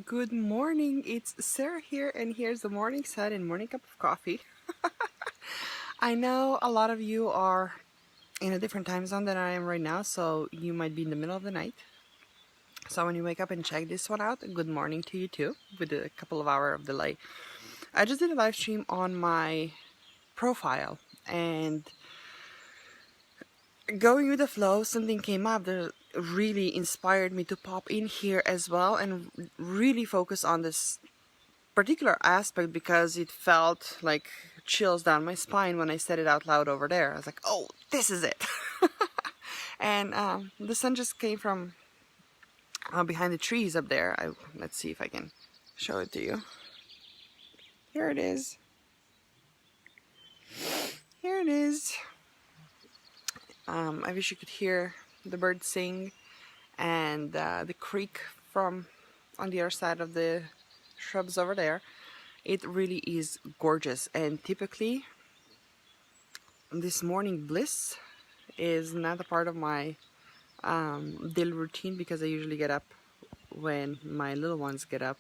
Good morning, it's Sarah here, and here's the morning sun and morning cup of coffee. I know a lot of you are in a different time zone than I am right now, so you might be in the middle of the night. So when you wake up and check this one out, good morning to you too, with a couple of hours of delay. I just did a live stream on my profile, and going with the flow, something came up that really inspired me to pop in here as well and really focus on this particular aspect because it felt like chills down my spine when I said it out loud over there. I was like, oh, this is it. And the sun just came from behind the trees up there. Let's see if I can show it to you. Here it is. Here it is. I wish you could hear the birds sing and the creek from on the other side of the shrubs over there. It really is gorgeous, and typically this morning bliss is not a part of my daily routine because I usually get up when my little ones get up,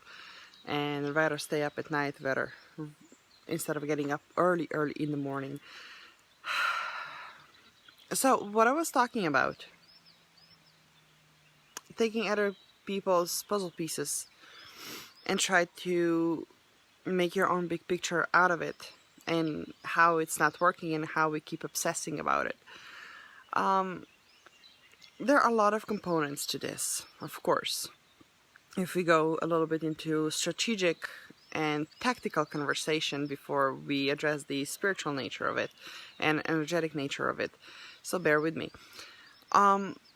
and I'd rather stay up at night instead of getting up early in the morning. So what I was talking about, taking other people's puzzle pieces and try to make your own big picture out of it, and how it's not working and how we keep obsessing about it. There are a lot of components to this, of course. If we go a little bit into strategic and tactical conversation before we address the spiritual nature of it and energetic nature of it, so bear with me.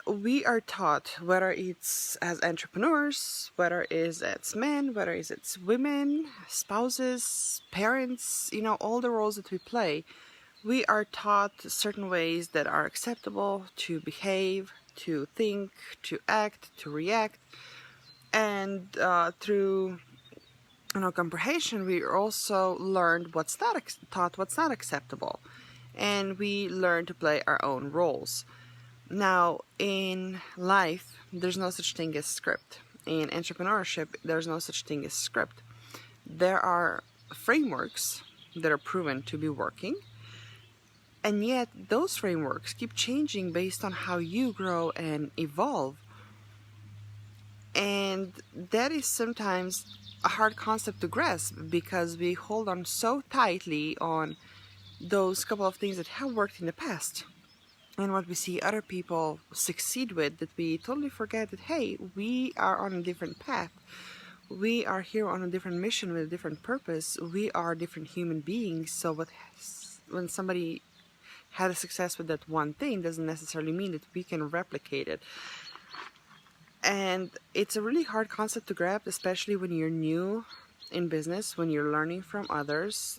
We are taught, whether it's as entrepreneurs, whether it's as men, whether it's women, spouses, parents, all the roles that we play, we are taught certain ways that are acceptable to behave, to think, to act, to react. And through comprehension, we also learned what's not acceptable. And we learn to play our own roles. Now, in life, there's no such thing as script. In entrepreneurship, there's no such thing as script. There are frameworks that are proven to be working, and yet those frameworks keep changing based on how you grow and evolve. And that is sometimes a hard concept to grasp because we hold on so tightly on those couple of things that have worked in the past and what we see other people succeed with, that we totally forget that, hey, we are on a different path. We are here on a different mission with a different purpose. We are different human beings. So when somebody had a success with that one thing doesn't necessarily mean that we can replicate it. And it's a really hard concept to grab, especially when you're new in business, when you're learning from others,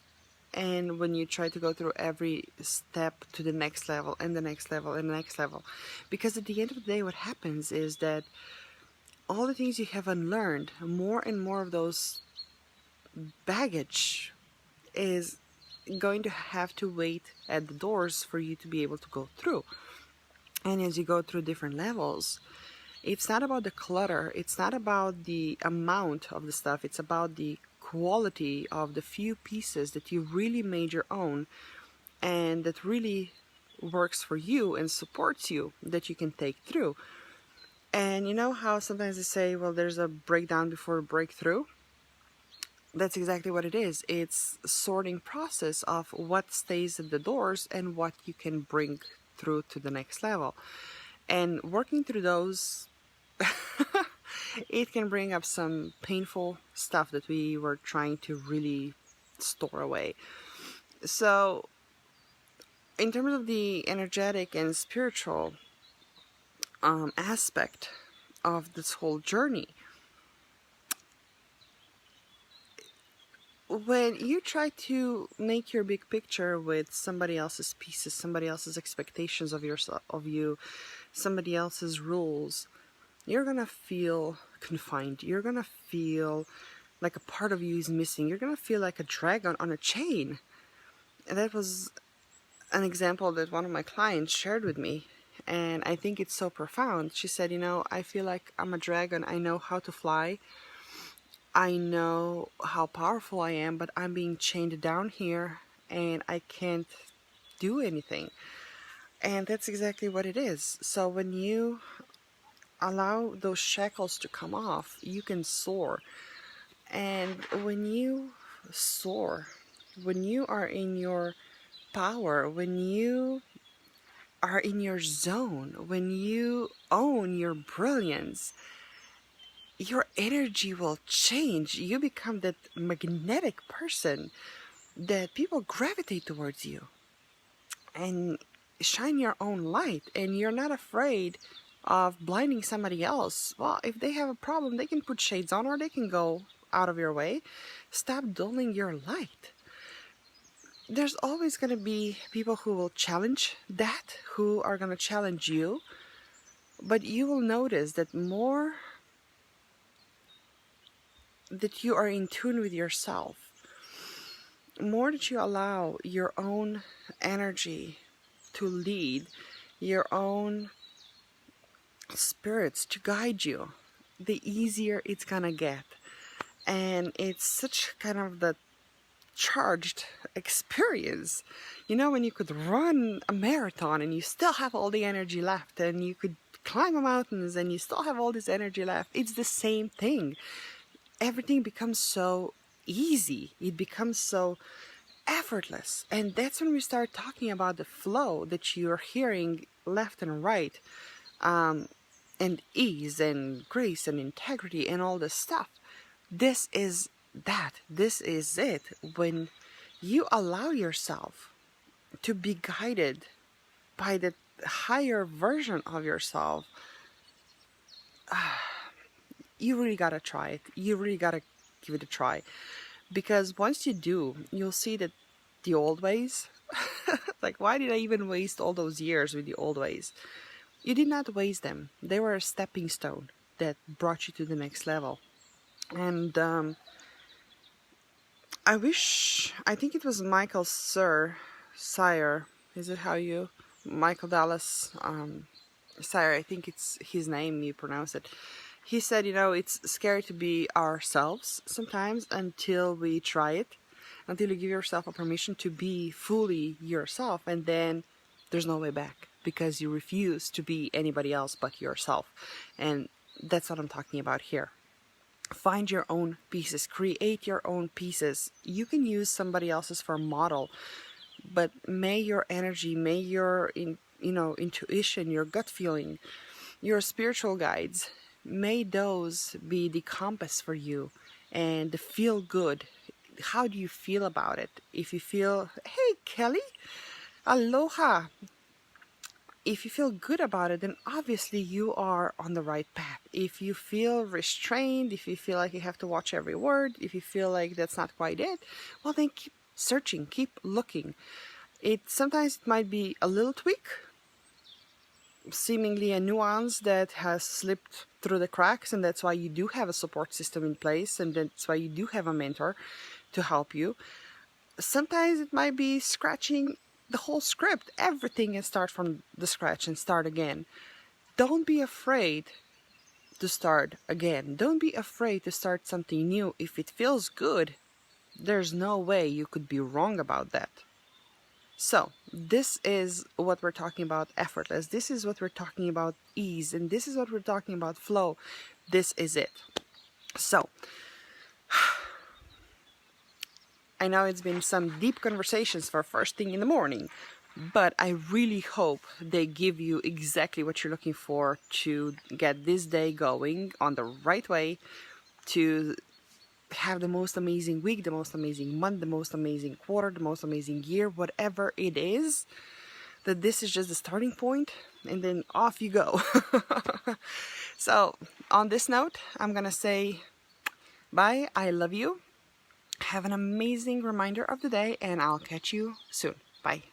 and when you try to go through every step to the next level and the next level and the next level. Because at the end of the day, what happens is that all the things you have unlearned, more and more of those baggage is going to have to wait at the doors for you to be able to go through. And as you go through different levels, it's not about the clutter, it's not about the amount of the stuff, it's about the quality of the few pieces that you really made your own and that really works for you and supports you, that you can take through. And you know how sometimes they say, well, there's a breakdown before a breakthrough? That's exactly what it is. It's a sorting process of what stays at the doors and what you can bring through to the next level. And working through those it can bring up some painful stuff that we were trying to really store away. So in terms of the energetic and spiritual aspect of this whole journey, when you try to make your big picture with somebody else's pieces, somebody else's expectations of yourself, of you, somebody else's rules, you're gonna feel confined. You're gonna feel like a part of you is missing. You're gonna feel like a dragon on a chain. And that was an example that one of my clients shared with me, and I think it's so profound. She said, I feel like I'm a dragon. I know how to fly. I know how powerful I am, but I'm being chained down here and I can't do anything. And that's exactly what it is. So when you allow those shackles to come off, you can soar. And when you soar, when you are in your power, when you are in your zone, when you own your brilliance, your energy will change. You become that magnetic person that people gravitate towards you and shine your own light, and you're not afraid of blinding somebody else. Well, if they have a problem, they can put shades on or they can go out of your way. Stop dulling your light. There's always going to be people who will challenge that, who are going to challenge you, but you will notice that more that you are in tune with yourself, more that you allow your own energy to lead, your own spirits to guide you, the easier it's gonna get. And it's such kind of the charged experience. You know, when you could run a marathon and you still have all the energy left, and you could climb mountains and you still have all this energy left. It's the same thing. Everything becomes so easy. It becomes so effortless. And that's when we start talking about the flow that you're hearing left and right, and ease and grace and integrity and all this stuff. This is that. This is it. When you allow yourself to be guided by the higher version of yourself, you really gotta try it. You really gotta give it a try. Because once you do, you'll see that the old ways, like, why did I even waste all those years with the old ways? You did not waste them. They were a stepping stone that brought you to the next level. And I think it was Michael Sire, is it how you, Michael Dallas Sire, I think it's his name, you pronounce it. He said, you know, it's scary to be ourselves sometimes until we try it, until you give yourself a permission to be fully yourself, and then there's no way back because you refuse to be anybody else but yourself. And that's what I'm talking about here. Find your own pieces, create your own pieces. You can use somebody else's for a model, but may your energy, may your intuition, your gut feeling, your spiritual guides, may those be the compass for you and the feel good. How do you feel about it? If you feel, hey Kelly, aloha. If you feel good about it, then obviously you are on the right path. If you feel restrained, if you feel like you have to watch every word, if you feel like that's not quite it, well then keep searching, keep looking. Sometimes it might be a little tweak, seemingly a nuance that has slipped through the cracks, and that's why you do have a support system in place, and that's why you do have a mentor to help you. Sometimes it might be scratching the whole script, everything, and start from the scratch and start again. Don't be afraid to start again. Don't be afraid to start something new. If it feels good, there's no way you could be wrong about that. So this is what we're talking about, effortless. This is what we're talking about, ease. And this is what we're talking about, flow. This is it. So I know it's been some deep conversations for first thing in the morning, but I really hope they give you exactly what you're looking for to get this day going on the right way, to have the most amazing week, the most amazing month, the most amazing quarter, the most amazing year, whatever it is, that this is just the starting point, and then off you go. So on this note, I'm gonna say bye. I love you. Have an amazing reminder of the day, and I'll catch you soon. Bye.